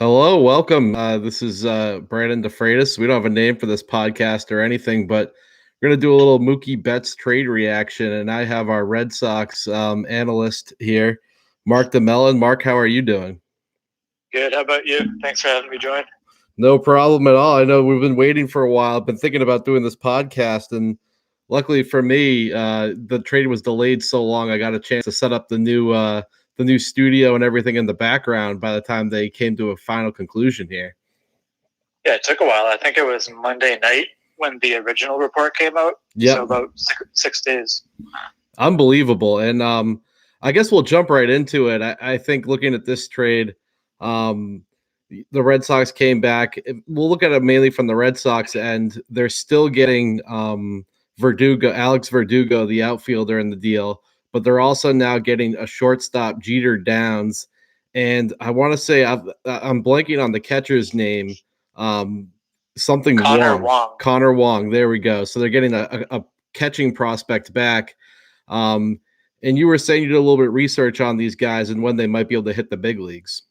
Hello, welcome. This is Brandon DeFreitas. We don't have a name for this podcast or anything, but we're going to do a little Mookie Betts trade reaction. And I have our Red Sox analyst here, Mark DeMellon. Mark, how are you doing? Good. How about you? Thanks for having me join. No problem at all. I know we've been waiting for a while. I've been thinking about doing this podcast, and luckily for me, the trade was delayed so long. I got a chance to set up the new studio and everything in the background by the time they came to a final conclusion here. Yeah, it took a while. I think it was Monday night when the original report came out. Yeah, so about 6 days. Unbelievable. And I guess we'll jump right into it. I think looking at this trade, the Red Sox came back. We'll look at it mainly from the Red Sox end. They're still getting Verdugo, Alex Verdugo, the outfielder, in the deal, but they're also now getting a shortstop, Jeter Downs. And I want to say I'm blanking on the catcher's name. Something Wong. Connor Wong. There we go. So they're getting a catching prospect back. And you were saying you did a little bit of research on these guys and when they might be able to hit the big leagues.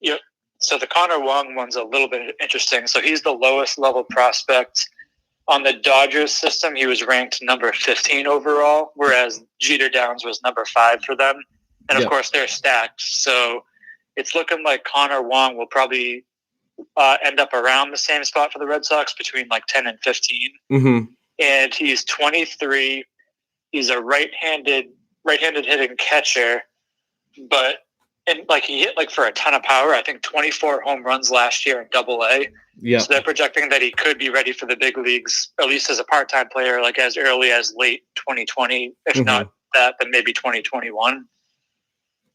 Yep. So the Connor Wong one's a little bit interesting. So he's the lowest level prospect on the Dodgers system. He was ranked number 15 overall, whereas Jeter Downs was number 5 for them. And of course, they're stacked. So it's looking like Connor Wong will probably end up around the same spot for the Red Sox, between like 10 and 15. Mm-hmm. And he's 23. He's a right-handed hitting catcher, but he hit like for a ton of power. I think 24 home runs last year in Double-A. Yeah. So they're projecting that he could be ready for the big leagues, at least as a part-time player, like as early as late 2020, if not that, then maybe 2021.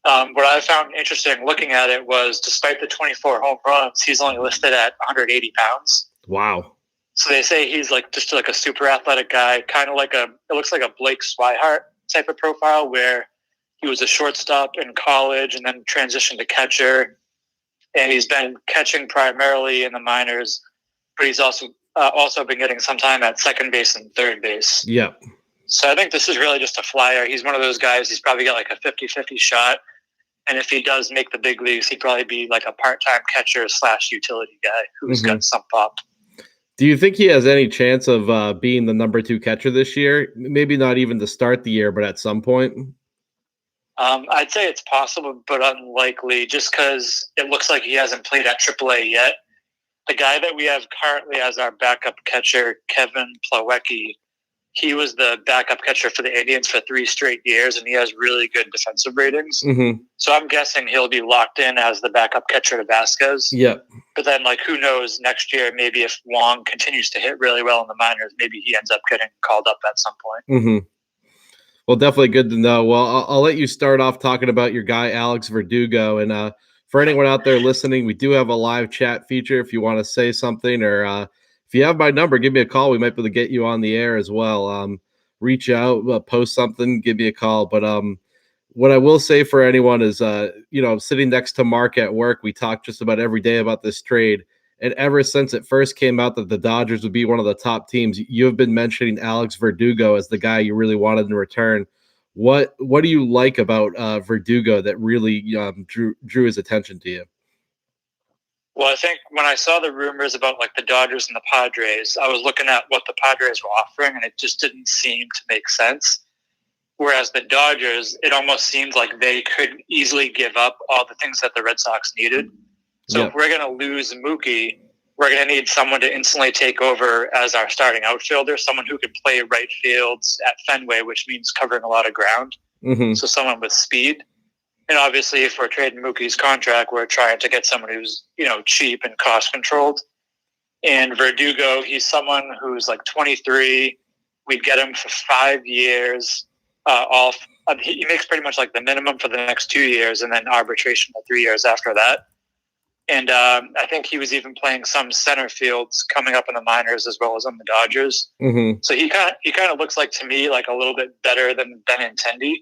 What I found interesting looking at it was, despite the 24 home runs, he's only listed at 180 pounds. Wow. So they say he's just like a super athletic guy, kind of like it looks like a Blake Swihart type of profile, where he was a shortstop in college and then transitioned to catcher. And he's been catching primarily in the minors, but he's also been getting some time at second base and third base. Yeah. So I think this is really just a flyer. He's one of those guys, he's probably got like a 50-50 shot. And if he does make the big leagues, he'd probably be like a part-time catcher / utility guy who's got some pop. Do you think he has any chance of being the number 2 catcher this year? Maybe not even to start the year, but at some point? I'd say it's possible, but unlikely, just because it looks like he hasn't played at AAA yet. The guy that we have currently as our backup catcher, Kevin Plawecki, he was the backup catcher for the Indians for 3 straight years, and he has really good defensive ratings. Mm-hmm. So I'm guessing he'll be locked in as the backup catcher to Vasquez. Yeah. But then, who knows, next year, maybe if Wong continues to hit really well in the minors, maybe he ends up getting called up at some point. Mm-hmm. Well, definitely good to know. Well, I'll let you start off talking about your guy, Alex Verdugo. And for anyone out there listening, we do have a live chat feature if you want to say something, or if you have my number, give me a call. We might be able to get you on the air as well. Reach out, post something, give me a call. But what I will say for anyone is, sitting next to Mark at work, we talk just about every day about this trade. And ever since it first came out that the Dodgers would be one of the top teams, you have been mentioning Alex Verdugo as the guy you really wanted in return. What do you like about Verdugo that really drew his attention to you? Well, I think when I saw the rumors about the Dodgers and the Padres, I was looking at what the Padres were offering, and it just didn't seem to make sense. Whereas the Dodgers, it almost seemed like they could easily give up all the things that the Red Sox needed. So if we're going to lose Mookie, we're going to need someone to instantly take over as our starting outfielder, someone who could play right fields at Fenway, which means covering a lot of ground. Mm-hmm. So someone with speed. And obviously, if we're trading Mookie's contract, we're trying to get someone who's, cheap and cost controlled. And Verdugo, he's someone who's 23. We'd get him for 5 years. He makes pretty much the minimum for the next 2 years, and then arbitration for 3 years after that. And I think he was even playing some center fields coming up in the minors as well as on the Dodgers. Mm-hmm. So he kind of looks to me a little bit better than Benintendi.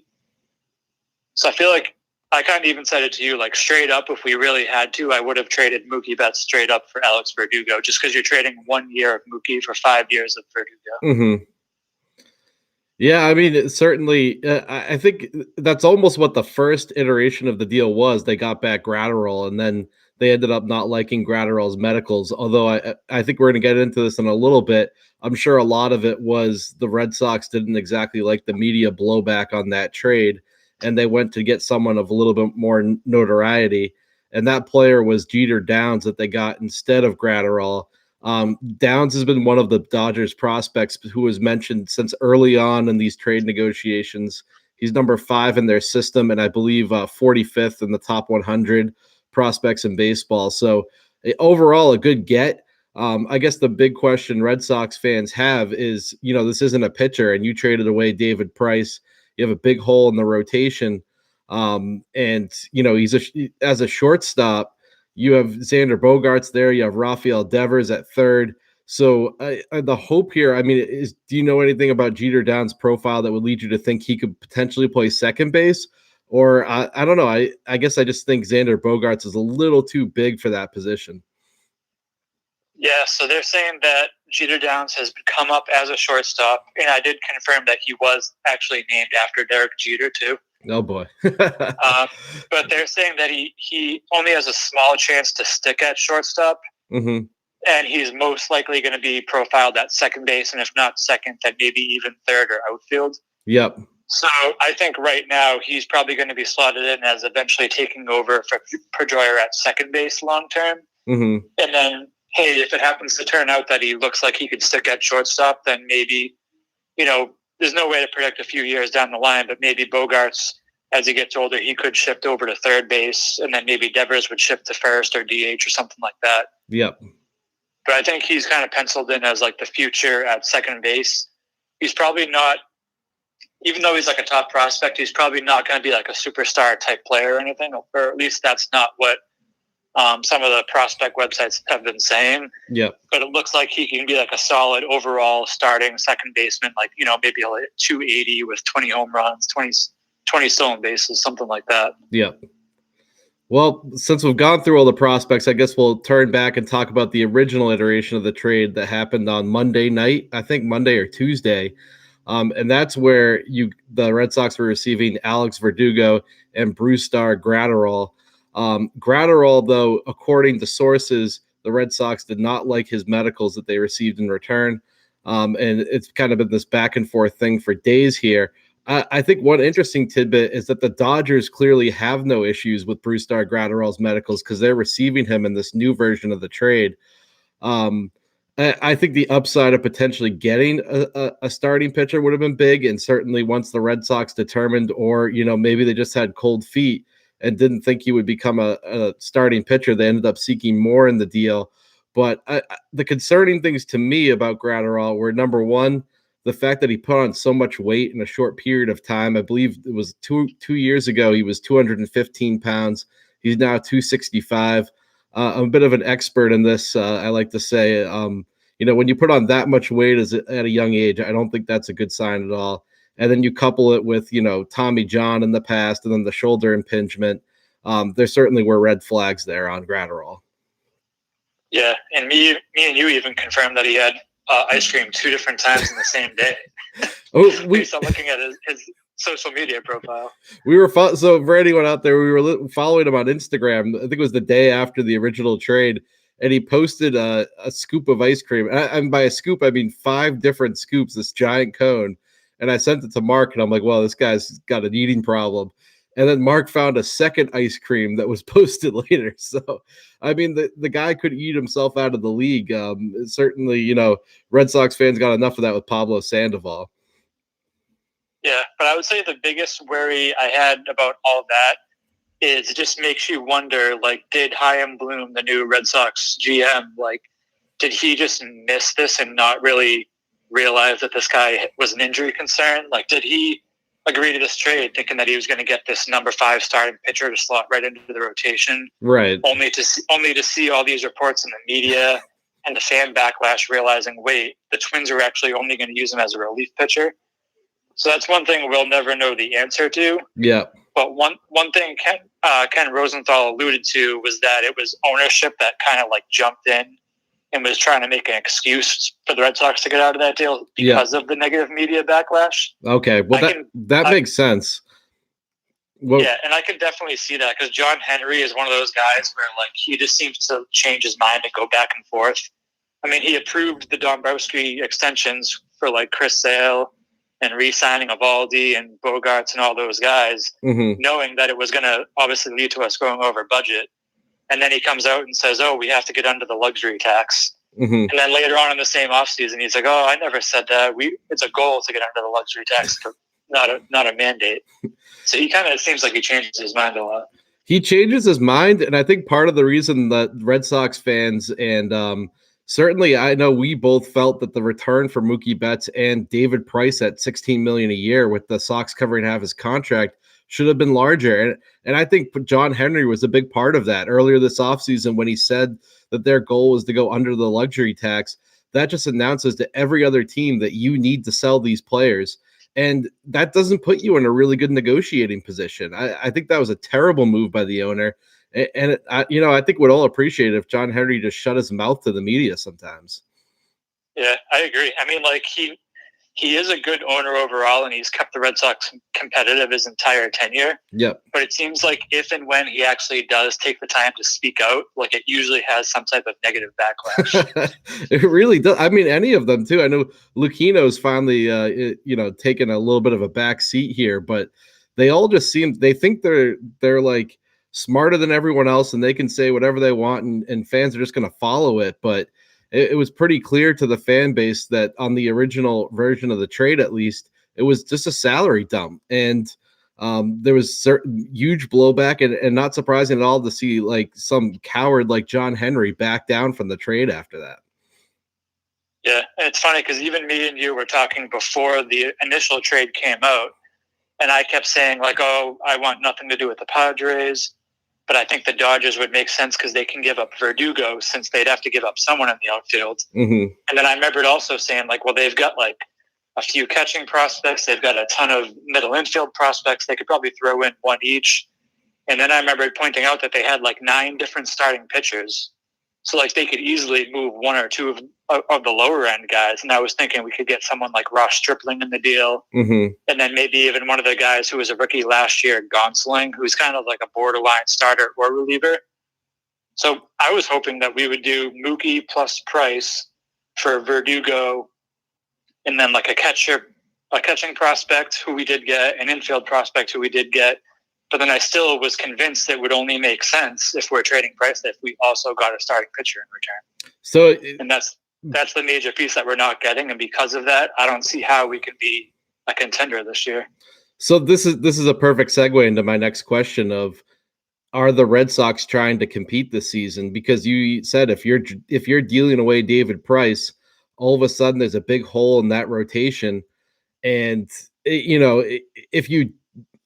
So I feel like I kind of even said it to you, straight up, if we really had to, I would have traded Mookie Betts straight up for Alex Verdugo, just because you're trading 1 year of Mookie for 5 years of Verdugo. Mm-hmm. Yeah, I mean, certainly, I think that's almost what the first iteration of the deal was. They got back Gratterall, and then they ended up not liking Gratterall's medicals. Although I think we're going to get into this in a little bit. I'm sure a lot of it was the Red Sox didn't exactly like the media blowback on that trade, and they went to get someone of a little bit more notoriety. And that player was Jeter Downs that they got instead of Gratterall. Downs has been one of the Dodgers prospects who was mentioned since early on in these trade negotiations. He's number 5 in their system, and I believe 45th in the top 100 prospects in baseball. So overall, a good get. I guess the big question Red Sox fans have is, this isn't a pitcher, and you traded away David Price. You have a big hole in the rotation. And as a shortstop, you have Xander Bogaerts there. You have Rafael Devers at third. So the hope here, do you know anything about Jeter Downs' profile that would lead you to think he could potentially play second base? Or I don't know. I guess I just think Xander Bogaerts is a little too big for that position. Yeah, so they're saying that Jeter Downs has come up as a shortstop, and I did confirm that he was actually named after Derek Jeter too. Oh boy! But they're saying that he only has a small chance to stick at shortstop, mm-hmm. and he's most likely going to be profiled at second base, and if not second, then maybe even third or outfield. Yep. So I think right now he's probably going to be slotted in as eventually taking over for Pedroia at second base long term, mm-hmm. and then. Hey, if it happens to turn out that he looks like he could stick at shortstop, then maybe, there's no way to predict a few years down the line, but maybe Bogaerts, as he gets older, he could shift over to third base, and then maybe Devers would shift to first or DH or something like that. Yep. But I think he's kind of penciled in as like the future at second base. He's probably not, even though he's like a top prospect, he's probably not going to be like a superstar type player or anything, or at least that's not what some of the prospect websites have been saying. Yeah. But it looks like he can be like a solid overall starting second baseman, like, maybe he'll hit 280 with 20 home runs, 20 stolen bases, something like that. Yeah. Well, since we've gone through all the prospects, I guess we'll turn back and talk about the original iteration of the trade that happened on Monday night, I think Monday or Tuesday. And that's where the Red Sox were receiving Alex Verdugo and Brusdar Graterol. Gratterall, though, according to sources, the Red Sox did not like his medicals that they received in return. And it's kind of been this back and forth thing for days here. I think one interesting tidbit is that the Dodgers clearly have no issues with Brusdar Gratterall's medicals because they're receiving him in this new version of the trade. I think the upside of potentially getting a starting pitcher would have been big. And certainly once the Red Sox determined, or, maybe they just had cold feet and didn't think he would become a starting pitcher, they ended up seeking more in the deal. But the concerning things to me about Gratterall were, number one, the fact that he put on so much weight in a short period of time. I believe it was two years ago, he was 215 pounds. He's now 265. I'm a bit of an expert in this. I like to say, when you put on that much weight at a young age, I don't think that's a good sign at all. And then you couple it with, Tommy John in the past and then the shoulder impingement. There certainly were red flags there on Gratterall. Yeah, and me and you even confirmed that he had ice cream 2 different times in the same day. Based on looking at his social media profile. So for anyone out there, we were following him on Instagram. I think it was the day after the original trade, and he posted a scoop of ice cream. And by a scoop, I mean 5 different scoops, this giant cone. And I sent it to Mark, and I'm like, well, this guy's got an eating problem. And then Mark found a second ice cream that was posted later. So, I mean, the guy could eat himself out of the league. Certainly, Red Sox fans got enough of that with Pablo Sandoval. Yeah, but I would say the biggest worry I had about all that is it just makes you wonder, like, did Chaim Bloom, the new Red Sox GM, like, did he just miss this and not really realize that this guy was an injury concern? Like, did he agree to this trade thinking that he was going to get this number 5 starting pitcher to slot right into the rotation? Right. Only to see all these reports in the media and the fan backlash realizing, wait, the Twins are actually only going to use him as a relief pitcher. So that's one thing we'll never know the answer to. Yeah. But one thing Ken Rosenthal alluded to was that it was ownership that kind of like jumped in and was trying to make an excuse for the Red Sox to get out of that deal because of the negative media backlash. Okay, well, that makes sense. Well, yeah, and I can definitely see that because John Henry is one of those guys where like he just seems to change his mind and go back and forth. I mean, he approved the Dombrowski extensions for like Chris Sale and re-signing Evaldi and Bogarts and all those guys, knowing that it was going to obviously lead to us going over budget. And then he comes out and says, "Oh, we have to get under the luxury tax." And then later on in the same offseason, he's like, "Oh, I never said that. It's a goal to get under the luxury tax, not a mandate." So he kind of seems like he changes his mind a lot. He changes his mind, and I think part of the reason that Red Sox fans and certainly I know we both felt that the return for Mookie Betts and David Price at $16 million a year, with the Sox covering half his contract, should have been larger. And I think John Henry was a big part of that earlier this offseason when he said that their goal was to go under the luxury tax. That just announces to every other team that you need to sell these players. And that doesn't put you in a really good negotiating position. I think that was a terrible move by the owner. And I think we'd all appreciate it if John Henry just shut his mouth to the media sometimes. Yeah, I agree. I mean, like he is a good owner overall, and he's kept the Red Sox competitive his entire tenure. Yep. But it seems like if and when he actually does take the time to speak out, like it usually has some type of negative backlash. It really does. I mean, any of them too. I know Lucchino's finally, taken a little bit of a back seat here, but they all just they think they're like smarter than everyone else, and they can say whatever they want, and fans are just going to follow it. But it was pretty clear to the fan base that on the original version of the trade, at least, it was just a salary dump. And there was certain huge blowback, and not surprising at all to see like some coward like John Henry back down from the trade after that. Yeah, and it's funny because even me and you were talking before the initial trade came out, and I kept saying like, "Oh, I want nothing to do with the Padres." But I think the Dodgers would make sense because they can give up Verdugo since they'd have to give up someone in the outfield. And then I remembered also saying like, well, they've got like a few catching prospects. They've got a ton of middle infield prospects. They could probably throw in one each. And then I remembered pointing out that they had like 9 different starting pitchers. So like they could easily move one or two of the lower end guys. And I was thinking we could get someone like Ross Stripling in the deal. And then maybe even one of the guys who was a rookie last year, Gonsling, who's kind of like a borderline starter or reliever. So I was hoping that we would do Mookie plus Price for Verdugo, and then like a catching prospect who we did get, an infield prospect who we did get. But then I still was convinced it would only make sense if we're trading Price if we also got a starting pitcher in return. So, and that's the major piece that we're not getting, and because of that, I don't see how we can be a contender this year. So this is a perfect segue into my next question of, are the Red Sox trying to compete this season? Because you said if you're dealing away David Price, all of a sudden there's a big hole in that rotation, and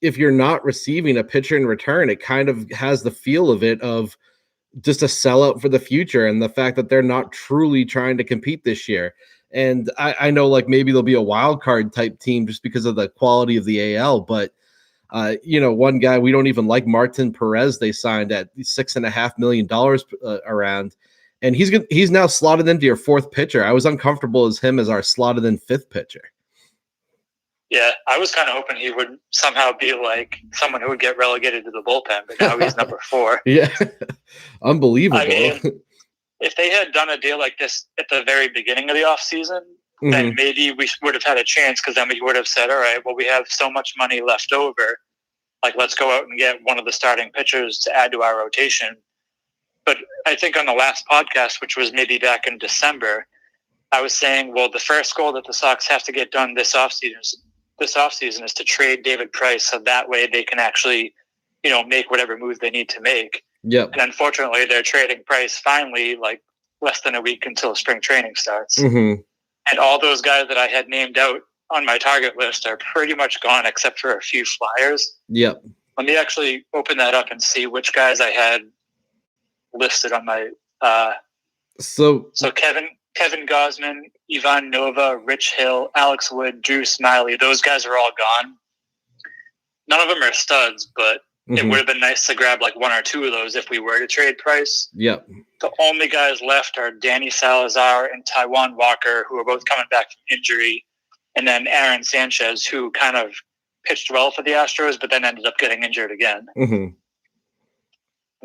if you're not receiving a pitcher in return, it kind of has the feel of it of just a sellout for the future, and the fact that they're not truly trying to compete this year. And I know like maybe there'll be a wild card type team just because of the quality of the AL, but one guy we don't even like, Martin Perez, they signed at $6.5 million around, and he's now slotted into your 4th pitcher. I was uncomfortable as him as our slotted in 5th pitcher. Yeah, I was kind of hoping he would somehow be like someone who would get relegated to the bullpen, but now he's number 4. Yeah, unbelievable. I mean, if they had done a deal like this at the very beginning of the offseason, then maybe we would have had a chance, because then we would have said, all right, well, we have so much money left over. Like, let's go out and get one of the starting pitchers to add to our rotation. But I think on the last podcast, which was maybe back in December, I was saying, well, the first goal that the Sox have to get done this offseason is to trade David Price, so that way they can actually, make whatever moves they need to make. Yep. And unfortunately, they're trading Price finally, like less than a week until spring training starts. And all those guys that I had named out on my target list are pretty much gone, except for a few flyers. Yep. Let me actually open that up and see which guys I had listed on my. So Kevin Gausman, Ivan Nova, Rich Hill, Alex Wood, Drew Smiley. Those guys are all gone. None of them are studs, but it would have been nice to grab like 1 or 2 of those if we were to trade Price. Yep. The only guys left are Danny Salazar and Taijuan Walker, who are both coming back from injury, and then Aaron Sanchez, who kind of pitched well for the Astros, but then ended up getting injured again. Mm-hmm. And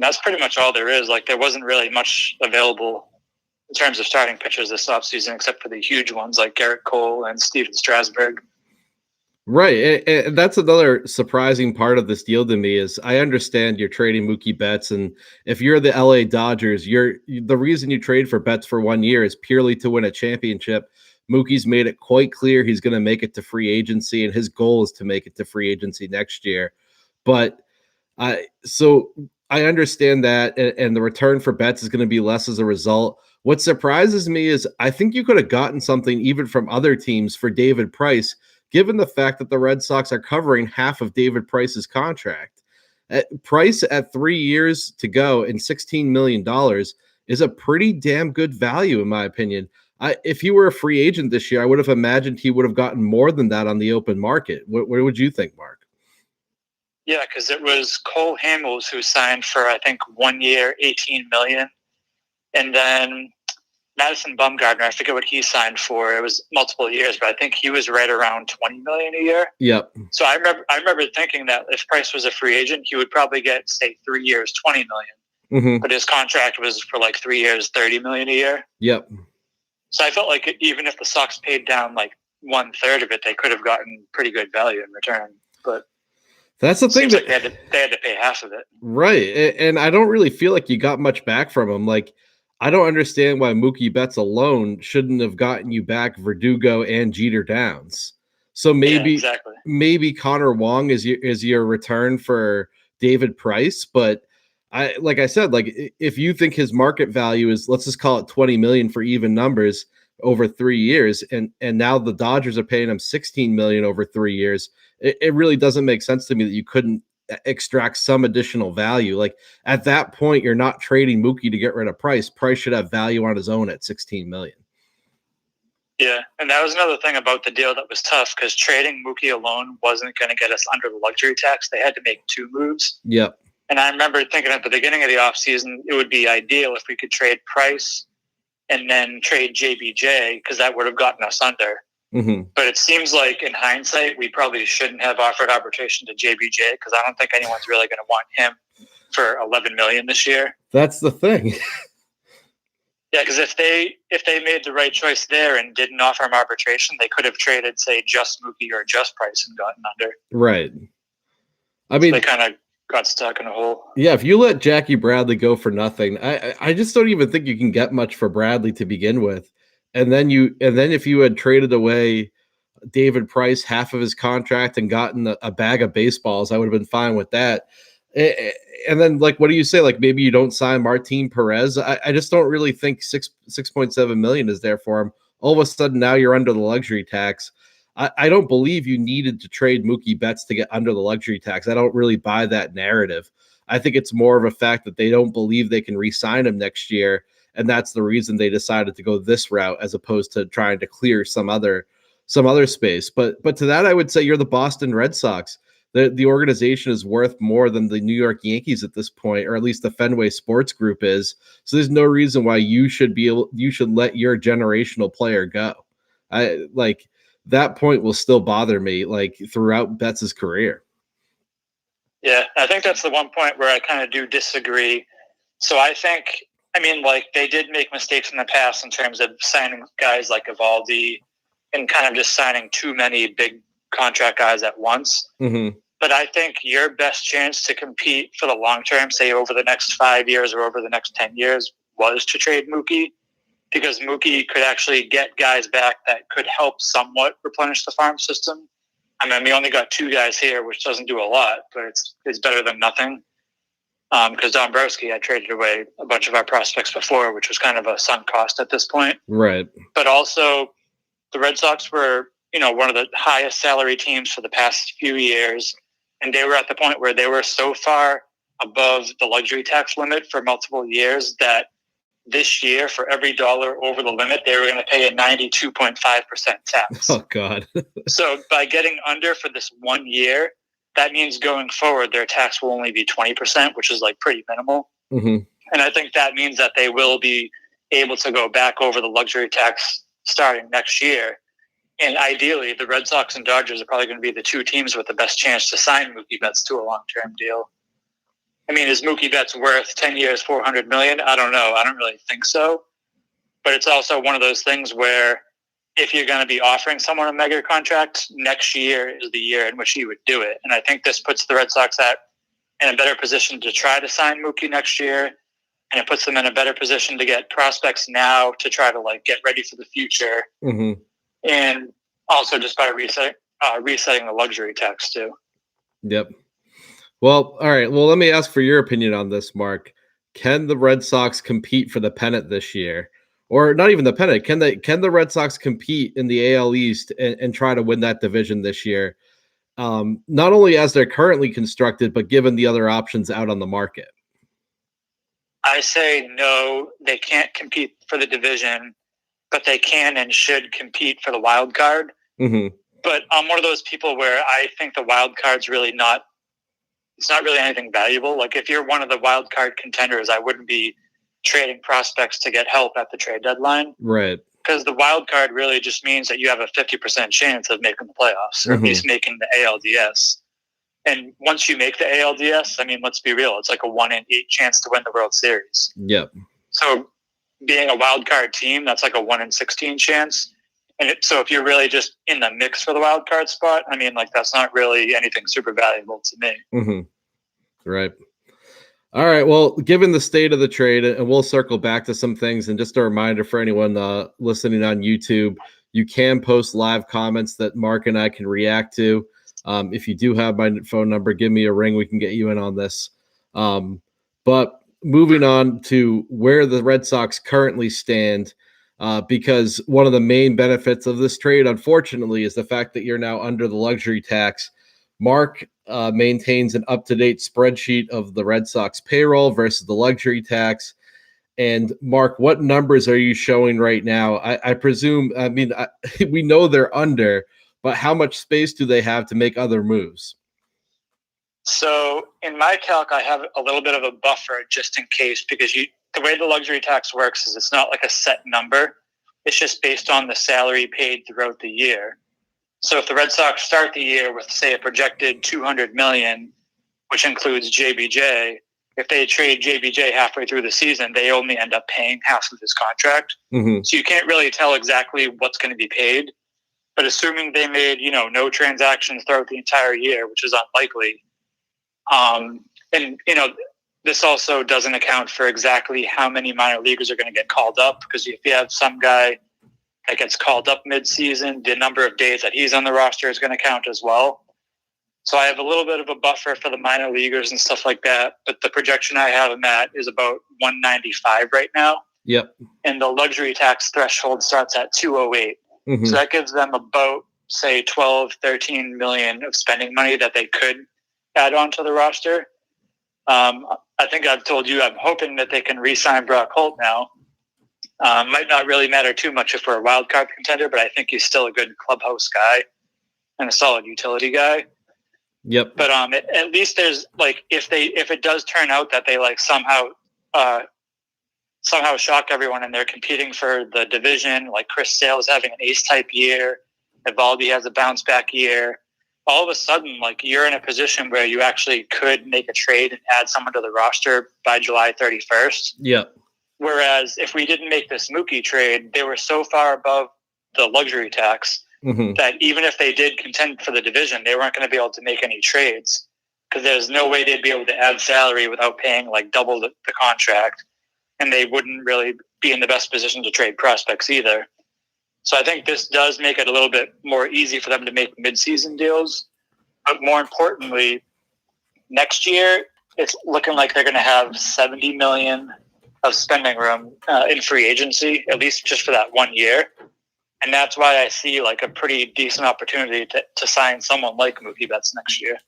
that's pretty much all there is. Like, there wasn't really much available in terms of starting pitchers this offseason, except for the huge ones like Garrett Cole and Steven Strasburg. Right. And that's another surprising part of this deal to me is I understand you're trading Mookie Betts. And if you're the LA Dodgers, the reason you trade for Betts for 1 year is purely to win a championship. Mookie's made it quite clear he's going to make it to free agency, and his goal is to make it to free agency next year. But so I understand that, and the return for Betts is going to be less as a result. What surprises me is I think you could have gotten something even from other teams for David Price, given the fact that the Red Sox are covering half of David Price's contract. Price at 3 years to go and $16 million is a pretty damn good value, in my opinion. If he were a free agent this year, I would have imagined he would have gotten more than that on the open market. What would you think, Mark? Yeah, because it was Cole Hamels who signed for, I think, 1 year, $18 million. And then Madison Bumgarner, I forget what he signed for. It was multiple years, but I think he was right around $20 million a year. Yep. So I remember thinking that if Price was a free agent, he would probably get, say, 3 years, $20 million. Mm-hmm. But his contract was for like 3 years, $30 million a year. Yep. So I felt like even if the Sox paid down like 1/3 of it, they could have gotten pretty good value in return. But that's the thing, that like they had to pay half of it. Right. And I don't really feel like you got much back from him. Like, I don't understand why Mookie Betts alone shouldn't have gotten you back Verdugo and Jeter Downs. So maybe Connor Wong is your return for David Price. But like I said, like if you think his market value is, let's just call it 20 million for even numbers over 3 years, and now the Dodgers are paying him 16 million over 3 years, it really doesn't make sense to me that you couldn't extract some additional value. Like at that point, you're not trading Mookie to get rid of Price. Price should have value on his own at 16 million. Yeah, and that was another thing about the deal that was tough, because trading Mookie alone wasn't going to get us under the luxury tax. They had to make 2 moves. Yep. And I remember thinking at the beginning of the offseason, it would be ideal if we could trade Price and then trade JBJ, because that would have gotten us under. Mm-hmm. But it seems like in hindsight, we probably shouldn't have offered arbitration to JBJ, because I don't think anyone's really going to want him for $11 million this year. That's the thing. Yeah, because if they made the right choice there and didn't offer him arbitration, they could have traded, say, just Mookie or just Price and gotten under. Right. I mean, so they kind of got stuck in a hole. Yeah, if you let Jackie Bradley go for nothing, I just don't even think you can get much for Bradley to begin with. And then if you had traded away David Price half of his contract and gotten a bag of baseballs, I would have been fine with that. And then, like, what do you say? Like, maybe you don't sign Martin Perez. I just don't really think 6.7 million is there for him. All of a sudden, now you're under the luxury tax. I don't believe you needed to trade Mookie Betts to get under the luxury tax. I don't really buy that narrative. I think it's more of a fact that they don't believe they can re-sign him next year, and that's the reason they decided to go this route as opposed to trying to clear some other space. But to that, I would say you're the Boston Red Sox. The organization is worth more than the New York Yankees at this point, or at least the Fenway Sports Group is. So there's no reason why you should let your generational player go. That point will still bother me, like, throughout Betts' career. Yeah, I think that's the one point where I kind of do disagree. So they did make mistakes in the past in terms of signing guys like Evaldi and kind of just signing too many big contract guys at once. Mm-hmm. But I think your best chance to compete for the long term, say over the next 5 years or over the next 10 years, was to trade Mookie, because Mookie could actually get guys back that could help somewhat replenish the farm system. I mean, we only got 2 guys here, which doesn't do a lot, but it's better than nothing. Because Dombrowski had traded away a bunch of our prospects before, which was kind of a sunk cost at this point. Right. But also, the Red Sox were, one of the highest salary teams for the past few years, and they were at the point where they were so far above the luxury tax limit for multiple years that this year, for every dollar over the limit, they were going to pay a 92.5% tax. Oh, God. So by getting under for this 1 year, that means going forward, their tax will only be 20%, which is like pretty minimal. Mm-hmm. And I think that means that they will be able to go back over the luxury tax starting next year. And ideally, the Red Sox and Dodgers are probably going to be the two teams with the best chance to sign Mookie Betts to a long-term deal. I mean, is Mookie Betts worth 10 years, $400 million? I don't know. I don't really think so. But it's also one of those things where if you're going to be offering someone a mega contract, next year is the year in which you would do it. And I think this puts the Red Sox in a better position to try to sign Mookie next year. And it puts them in a better position to get prospects now to try to get ready for the future. Mm-hmm. And also just by resetting the luxury tax too. Yep. Well, all right. Well, let me ask for your opinion on this, Mark. Can the Red Sox compete for the pennant this year? Or not even the pennant. Can the Red Sox compete in the AL East and try to win that division this year? Not only as they're currently constructed, but given the other options out on the market. I say no, they can't compete for the division, but they can and should compete for the wild card. Mm-hmm. But I'm one of those people where I think the wild card's really it's not really anything valuable. Like if you're one of the wild card contenders, I wouldn't be trading prospects to get help at the trade deadline. Right. Because the wild card really just means that you have a 50% chance of making the playoffs, or at least making the ALDS. And once you make the ALDS, I mean, let's be real, it's like a 1 in 8 chance to win the World Series. Yep. So being a wild card team, that's like a 1 in 16 chance. And so if you're really just in the mix for the wild card spot, I mean, that's not really anything super valuable to me. Mm-hmm. Right. All right. Well, given the state of the trade, and we'll circle back to some things, and just a reminder for anyone listening on YouTube, you can post live comments that Mark and I can react to. If you do have my phone number, give me a ring. We can get you in on this. But moving on to where the Red Sox currently stand, because one of the main benefits of this trade, unfortunately, is the fact that you're now under the luxury tax. Mark maintains an up-to-date spreadsheet of the Red Sox payroll versus the luxury tax. And Mark, what numbers are you showing right now? I presume, we know they're under, but how much space do they have to make other moves? So in my calc, I have a little bit of a buffer just in case, because the way the luxury tax works is it's not like a set number. It's just based on the salary paid throughout the year. So if the Red Sox start the year with, say, a projected $200 million, which includes JBJ, if they trade JBJ halfway through the season, they only end up paying half of his contract. Mm-hmm. So you can't really tell exactly what's going to be paid. But assuming they made, no transactions throughout the entire year, which is unlikely, and this also doesn't account for exactly how many minor leaguers are going to get called up, because if you have some guy that gets called up mid-season, the number of days that he's on the roster is going to count as well. So I have a little bit of a buffer for the minor leaguers and stuff like that, but the projection I have in that is about 195 right now. Yep. And the luxury tax threshold starts at 208. Mm-hmm. So that gives them about, say, 12, 13 million of spending money that they could add on to the roster. I think I've told you I'm hoping that they can re-sign Brock Holt now. Might not really matter too much if we're a wild card contender, but I think he's still a good clubhouse guy and a solid utility guy. Yep. But at least there's if it does turn out that they somehow shock everyone and they're competing for the division, like Chris Sale is having an ace type year, Evaldi has a bounce back year, all of a sudden you're in a position where you actually could make a trade and add someone to the roster by July 31st. Yep. Whereas if we didn't make this Mookie trade, they were so far above the luxury tax that even if they did contend for the division, they weren't going to be able to make any trades, because there's no way they'd be able to add salary without paying double the contract. And they wouldn't really be in the best position to trade prospects either. So I think this does make it a little bit more easy for them to make mid-season deals. But more importantly, next year, it's looking like they're going to have $70 million of spending room in free agency, at least just for that 1 year. And that's why I see a pretty decent opportunity to sign someone like Mookie Betts next year.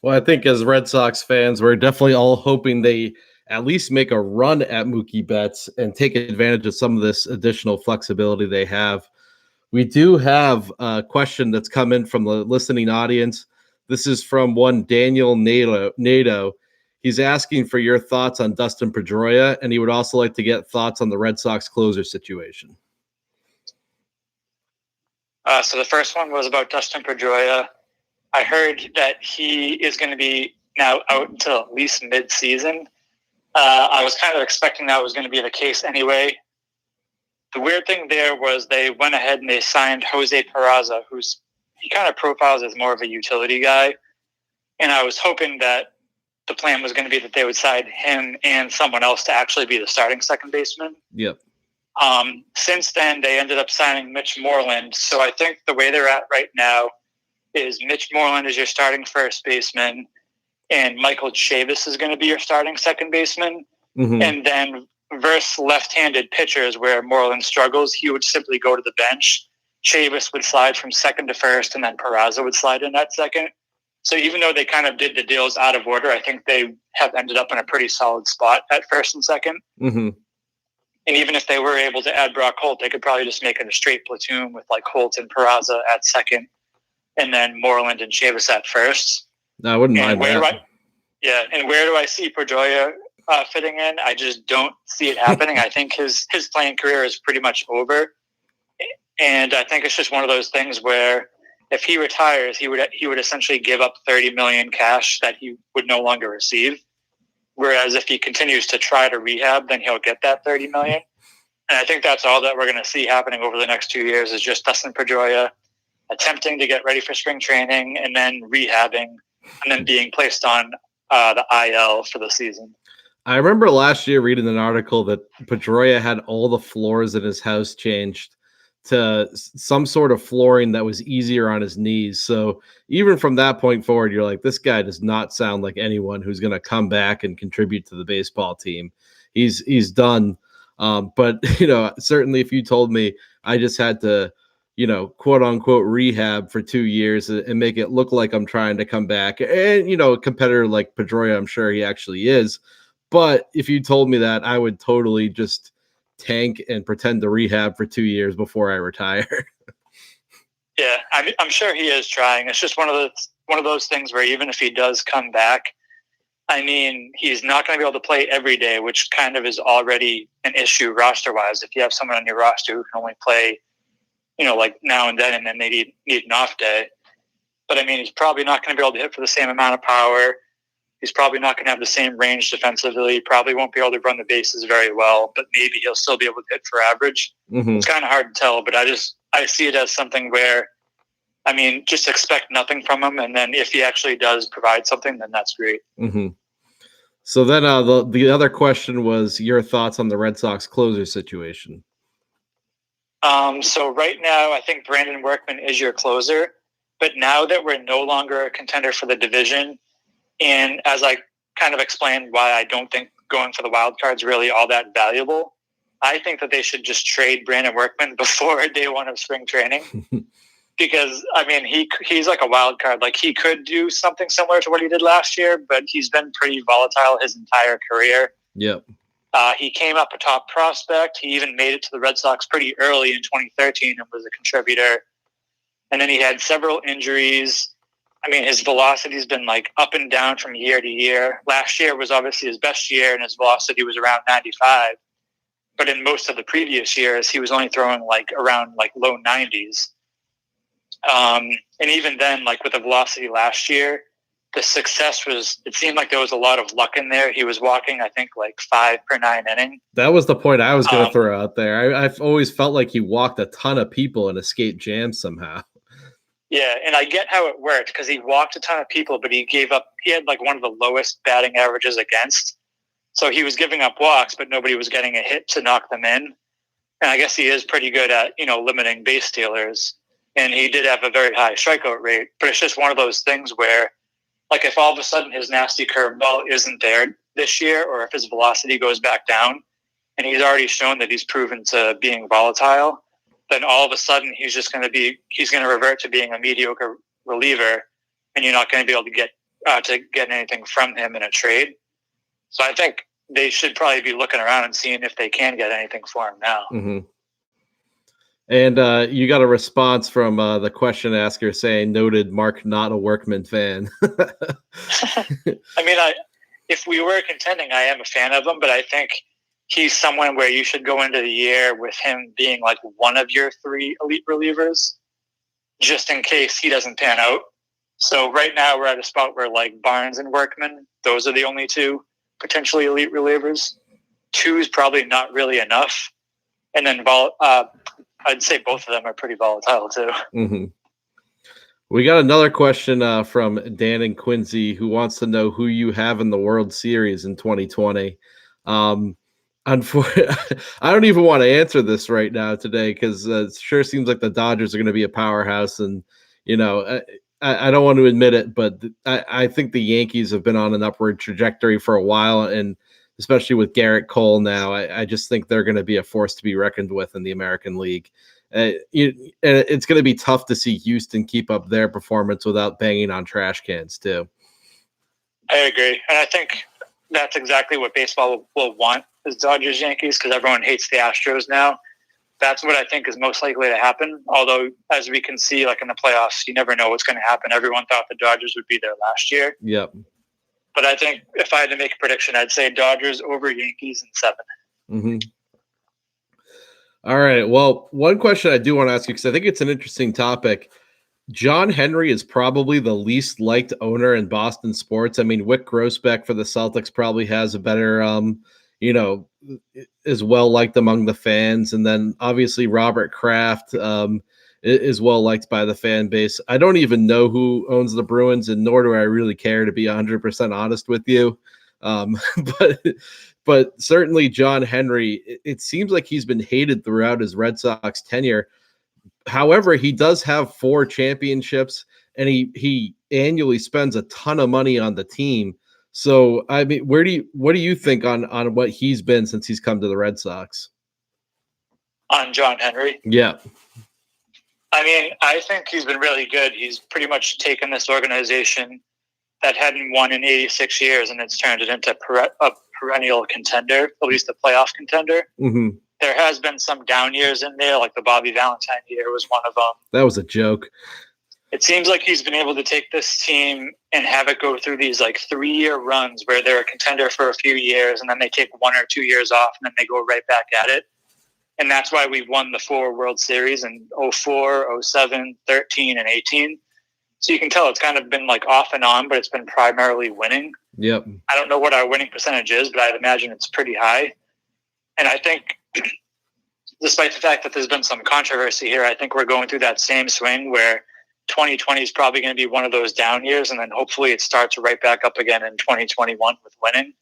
Well, I think as Red Sox fans, we're definitely all hoping they at least make a run at Mookie Betts and take advantage of some of this additional flexibility they have. We do have a question that's come in from the listening audience. This is from one Daniel Nato. He's asking for your thoughts on Dustin Pedroia, and he would also like to get thoughts on the Red Sox closer situation. So the first one was about Dustin Pedroia. I heard that he is going to be now out until at least mid-season. I was kind of expecting that was going to be the case anyway. The weird thing there was they went ahead and they signed Jose Peraza, he kind of profiles as more of a utility guy. And I was hoping that the plan was going to be that they would sign him and someone else to actually be the starting second baseman. Yep. Since then, they ended up signing Mitch Moreland. So I think the way they're at right now is Mitch Moreland is your starting first baseman, and Michael Chavis is going to be your starting second baseman. Mm-hmm. And then versus left-handed pitchers where Moreland struggles, he would simply go to the bench. Chavis would slide from second to first, and then Peraza would slide in at second. So even though they kind of did the deals out of order, I think they have ended up in a pretty solid spot at first and second. Mm-hmm. And even if they were able to add Brock Holt, they could probably just make it a straight platoon with like Holt and Peraza at second, and then Moreland and Chavis at first. No, I wouldn't mind that. And where do I see Pedroia fitting in? I just don't see it happening. I think his playing career is pretty much over, and I think it's just one of those things where if he retires, he would essentially give up $30 million cash that he would no longer receive. Whereas if he continues to try to rehab, then he'll get that $30 million. And I think that's all that we're going to see happening over the next 2 years is just Dustin Pedroia attempting to get ready for spring training and then rehabbing and then being placed on the IL for the season. I remember last year reading an article that Pedroia had all the floors in his house changed to some sort of flooring that was easier on his knees. So even from that point forward, you're like, this guy does not sound like anyone who's going to come back and contribute to the baseball team. He's done. But, certainly if you told me I just had to, quote unquote rehab for 2 years and make it look like I'm trying to come back, and, a competitor like Pedroia, I'm sure he actually is. But if you told me that, I would totally just tank and pretend to rehab for 2 years before I retire. Yeah, I'm sure he is trying. It's just one of those things where even if he does come back, I mean, he's not going to be able to play every day, which kind of is already an issue roster-wise. If you have someone on your roster who can only play, like now and then, and then they need an off day. But I mean, he's probably not going to be able to hit for the same amount of power. He's probably not going to have the same range defensively. He probably won't be able to run the bases very well, but maybe he'll still be able to hit for average. Mm-hmm. It's kind of hard to tell, but I see it as something where, I mean, just expect nothing from him, and then if he actually does provide something, then that's great. Mm-hmm. So then the other question was your thoughts on the Red Sox closer situation. So right now, I think Brandon Workman is your closer, but now that we're no longer a contender for the division, and as I kind of explained why I don't think going for the wild card is really all that valuable, I think that they should just trade Brandon Workman before day one of spring training. Because, I mean, he's like a wild card. Like, he could do something similar to what he did last year, but he's been pretty volatile his entire career. Yep. He came up a top prospect. He even made it to the Red Sox pretty early in 2013 and was a contributor. And then he had several injuries. I mean, his velocity's been like up and down from year to year. Last year was obviously his best year, and his velocity was around 95. But in most of the previous years, he was only throwing like around like low 90s. And even then, like with the velocity last year, the success was, it seemed like there was a lot of luck in there. He was walking, I think, like 5 per 9 inning. That was the point I was going to throw out there. I've always felt like he walked a ton of people and escaped jams somehow. Yeah, and I get how it worked because he walked a ton of people, but he had like one of the lowest batting averages against. So he was giving up walks, but nobody was getting a hit to knock them in. And I guess he is pretty good at, limiting base stealers. And he did have a very high strikeout rate, but it's just one of those things where, like, if all of a sudden his nasty curveball isn't there this year, or if his velocity goes back down, and he's already shown that he's proven to being volatile, then all of a sudden he's going to revert to being a mediocre reliever, and you're not going to be able to get anything from him in a trade. So I think they should probably be looking around and seeing if they can get anything for him now. Mm-hmm. And you got a response from the question asker saying, noted Mark, not a Workman fan. I mean, if we were contending, I am a fan of him, but I think he's someone where you should go into the year with him being like one of your 3 elite relievers. just in case he doesn't pan out. So right now we're at a spot where like Barnes and Workman, those are the only two potentially elite relievers. 2 is probably not really enough. And then I'd say both of them are pretty volatile too. Mm-hmm. We got another question from Dan and Quincy, who wants to know who you have in the World Series in 2020. Unfortunately, I don't even want to answer this right now today because it sure seems like the Dodgers are going to be a powerhouse, and I don't want to admit it, but I think the Yankees have been on an upward trajectory for a while, and especially with Garrett Cole now, I just think they're going to be a force to be reckoned with in the American League. It's going to be tough to see Houston keep up their performance without banging on trash cans too. I agree, and I think that's exactly what baseball will want is Dodgers Yankees, because everyone hates the Astros now. That's what I think is most likely to happen. Although, as we can see, like in the playoffs, you never know what's going to happen. Everyone thought the Dodgers would be there last year. Yep. But I think if I had to make a prediction, I'd say Dodgers over Yankees in 7. Mm-hmm. All right. Well, one question I do want to ask you, because I think it's an interesting topic. John Henry is probably the least liked owner in Boston sports. I mean, Wick Grossbeck for the Celtics probably has a better, is well liked among the fans. And then obviously Robert Kraft is well liked by the fan base. I don't even know who owns the Bruins, and nor do I really care, to be 100% honest with you. But certainly John Henry, it seems like he's been hated throughout his Red Sox tenure. However, he does have 4 championships, and he annually spends a ton of money on the team. So, I mean, what do you think on what he's been since he's come to the Red Sox? On John Henry? Yeah. I mean, I think he's been really good. He's pretty much taken this organization that hadn't won in 86 years, and it's turned it into a perennial contender, at least a playoff contender. Mm-hmm. There has been some down years in there, like the Bobby Valentine year was one of them. That was a joke. It seems like he's been able to take this team and have it go through these like 3-year runs where they're a contender for a few years, and then they take 1 or 2 years off, and then they go right back at it. And that's why we've won the 4 World Series in 04, 07, 13, and 18. So you can tell it's kind of been like off and on, but it's been primarily winning. Yep. I don't know what our winning percentage is, but I'd imagine it's pretty high. And I think despite the fact that there's been some controversy here, I think we're going through that same swing where 2020 is probably going to be one of those down years, and then hopefully it starts right back up again in 2021 with winning.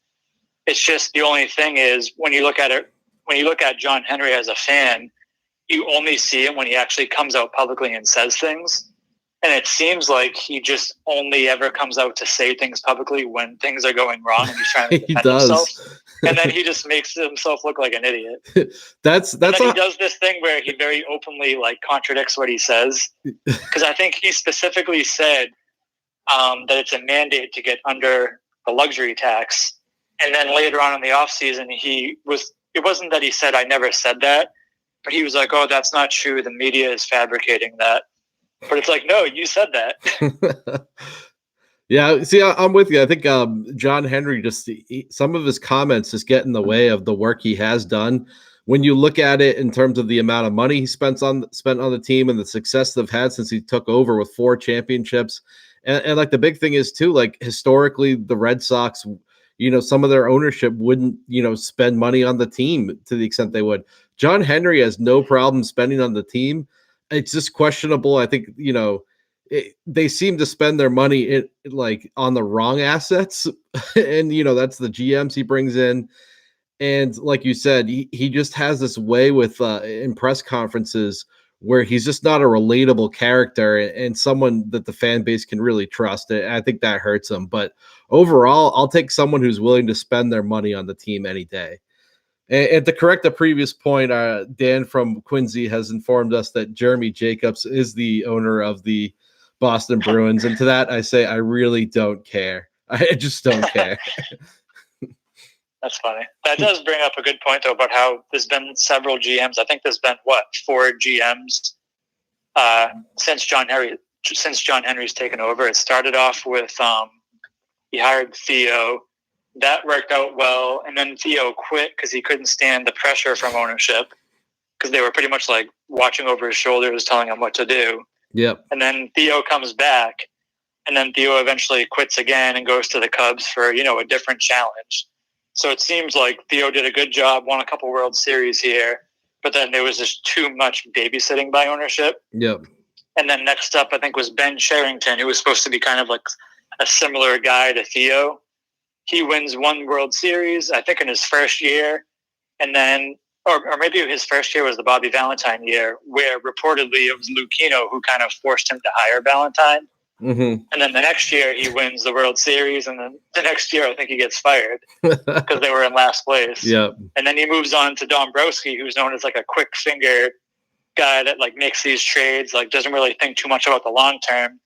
It's just the only thing is when you look at John Henry as a fan, you only see him when he actually comes out publicly and says things. And it seems like he just only ever comes out to say things publicly when things are going wrong and he's trying to defend himself. And then he just makes himself look like an idiot. He does this thing where he very openly like contradicts what he says. Because I think he specifically said that it's a mandate to get under the luxury tax. And then later on in the offseason, it wasn't that he said, I never said that, but he was like, oh, that's not true. The media is fabricating that. But it's like, no, you said that. Yeah, see, I'm with you. I think John Henry some of his comments just get in the way of the work he has done. When you look at it in terms of the amount of money he spent on the team and the success they've had since he took over with 4 championships, and like the big thing is too, like historically the Red Sox, some of their ownership wouldn't, spend money on the team to the extent they would. John Henry has no problem spending on the team. It's just questionable. I think, they seem to spend their money like on the wrong assets. And, that's the GMs he brings in. And like you said, he just has this way with in press conferences where he's just not a relatable character and someone that the fan base can really trust. I think that hurts him. But overall, I'll take someone who's willing to spend their money on the team any day. And to correct the previous point, Dan from Quincy has informed us that Jeremy Jacobs is the owner of the Boston Bruins. And to that, I say, I really don't care. I just don't care. That's funny. That does bring up a good point, though, about how there's been several GMs. I think there's been, 4 GMs since John Henry's taken over. It started off with he hired Theo. That worked out well, and then Theo quit because he couldn't stand the pressure from ownership because they were pretty much like watching over his shoulders, telling him what to do. Yep. And then Theo comes back, and then Theo eventually quits again and goes to the Cubs for, a different challenge. So it seems like Theo did a good job, won a couple World Series here, but then there was just too much babysitting by ownership. Yep. And then next up, I think, was Ben Cherington, who was supposed to be kind of like a similar guy to Theo. He wins one World Series, I think, in his first year. And then, or maybe his first year was the Bobby Valentine year, where reportedly it was Lucchino who kind of forced him to hire Valentine. Mm-hmm. And then the next year he wins the World Series, and then the next year I think he gets fired because they were in last place. Yep. And then he moves on to Dombrowski, who's known as like a quick finger guy that like makes these trades, like doesn't really think too much about the long term.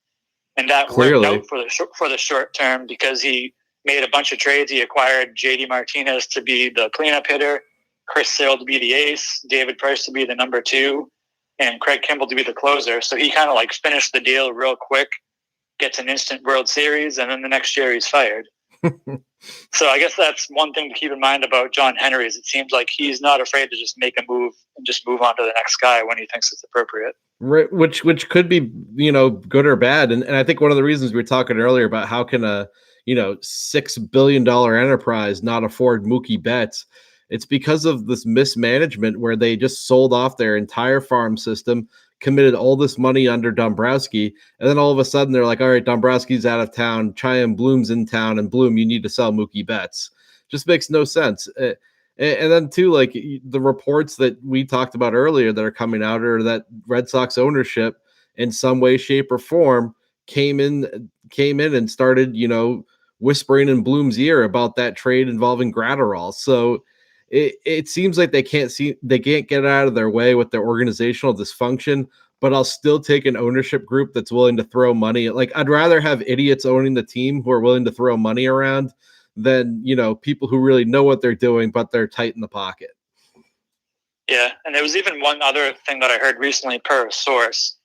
And that worked out for the short term because he made a bunch of trades. He acquired JD Martinez to be the cleanup hitter, Chris Sale to be the ace, David Price to be the number 2, and Craig Kimball to be the closer. So he kind of like finished the deal real quick, gets an instant World Series, and then the next year he's fired. So I guess that's one thing to keep in mind about John Henry is it seems like he's not afraid to just make a move and just move on to the next guy when he thinks it's appropriate. Right, which could be, good or bad. And I think one of the reasons we were talking earlier about how can a, $6 billion enterprise not afford Mookie Betts, it's because of this mismanagement where they just sold off their entire farm system, committed all this money under Dombrowski, and then all of a sudden they're like, all right, Dombrowski's out of town, Chaim Bloom's in town, and Bloom, you need to sell Mookie Betts. Just makes no sense. And then too, like the reports that we talked about earlier that are coming out are that Red Sox ownership in some way, shape, or form came in and started, whispering in Bloom's ear about that trade involving Gratterall. So it seems like they can't get out of their way with their organizational dysfunction, but I'll still take an ownership group that's willing to throw money. Like I'd rather have idiots owning the team who are willing to throw money around than, people who really know what they're doing, but they're tight in the pocket. Yeah. And there was even one other thing that I heard recently per a source.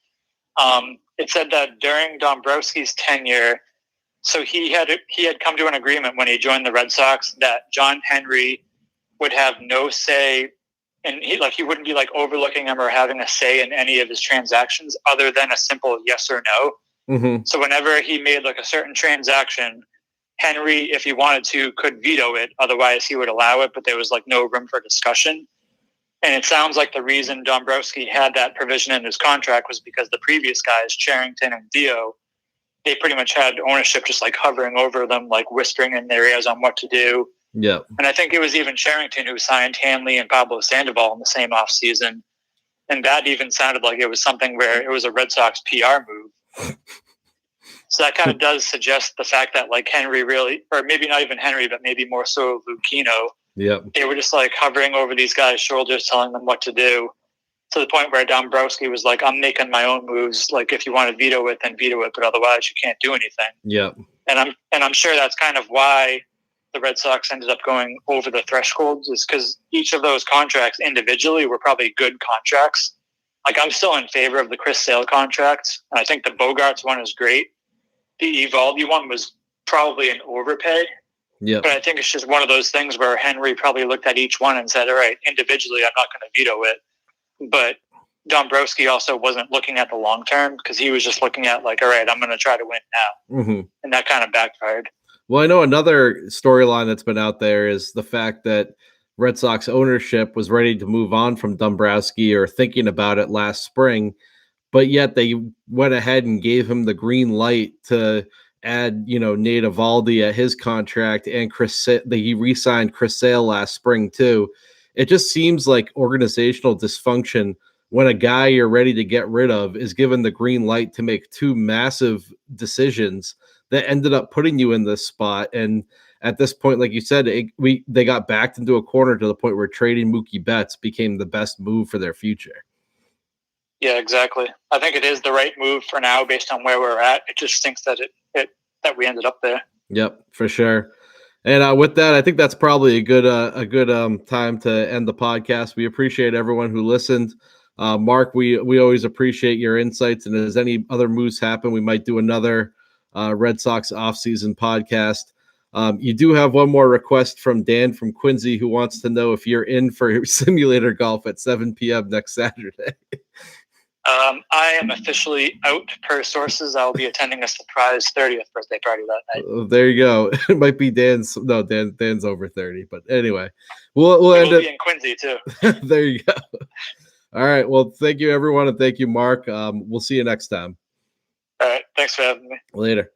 It said that during Dombrowski's tenure, so he had come to an agreement when he joined the Red Sox that John Henry would have no say, and he wouldn't be like overlooking him or having a say in any of his transactions other than a simple yes or no. Mm-hmm. So whenever he made like a certain transaction, Henry, if he wanted to, could veto it. Otherwise, he would allow it, but there was like no room for discussion. And it sounds like the reason Dombrowski had that provision in his contract was because the previous guys, Cherington and Dio, they pretty much had ownership just like hovering over them, like whispering in their ears on what to do. Yeah. And I think it was even Cherington who signed Hanley and Pablo Sandoval in the same offseason. And that even sounded like it was something where it was a Red Sox PR move. So that kind of does suggest the fact that like Henry really, or maybe not even Henry, but maybe more so Lucchino, they were just like hovering over these guys' shoulders, telling them what to do, to the point where Dombrowski was like, I'm making my own moves. Like, if you want to veto it, then veto it, but otherwise you can't do anything. Yeah. And I'm sure that's kind of why the Red Sox ended up going over the thresholds, is because each of those contracts individually were probably good contracts. Like, I'm still in favor of the Chris Sale contract, and I think the Bogarts one is great. The Evaldi one was probably an overpay. Yeah. But I think it's just one of those things where Henry probably looked at each one and said, all right, individually, I'm not going to veto it. But Dombrowski also wasn't looking at the long term because he was just looking at like, all right, I'm going to try to win now. Mm-hmm. And that kind of backfired. Well, I know another storyline that's been out there is the fact that Red Sox ownership was ready to move on from Dombrowski or thinking about it last spring, but yet they went ahead and gave him the green light to add, Nate Evaldi at his contract, and he re-signed Chris Sale last spring too. It just seems like organizational dysfunction when a guy you're ready to get rid of is given the green light to make two massive decisions that ended up putting you in this spot. And at this point, like you said, they got backed into a corner to the point where trading Mookie Betts became the best move for their future. Yeah, exactly. I think it is the right move for now based on where we're at. It just stinks that that we ended up there. Yep, for sure. And with that, I think that's probably a good time to end the podcast. We appreciate everyone who listened. Mark, we always appreciate your insights. And as any other moves happen, we might do another Red Sox offseason podcast. You do have one more request from Dan from Quincy, who wants to know if you're in for simulator golf at 7 p.m. next Saturday. I am officially out per sources. I will be attending a surprise 30th birthday party that night. There you go. It might be Dan's. No, Dan's over 30. But anyway, we'll end it. Will it. be in Quincy too. There you go. All right. Well, thank you, everyone. And thank you, Mark. We'll see you next time. All right. Thanks for having me. Later.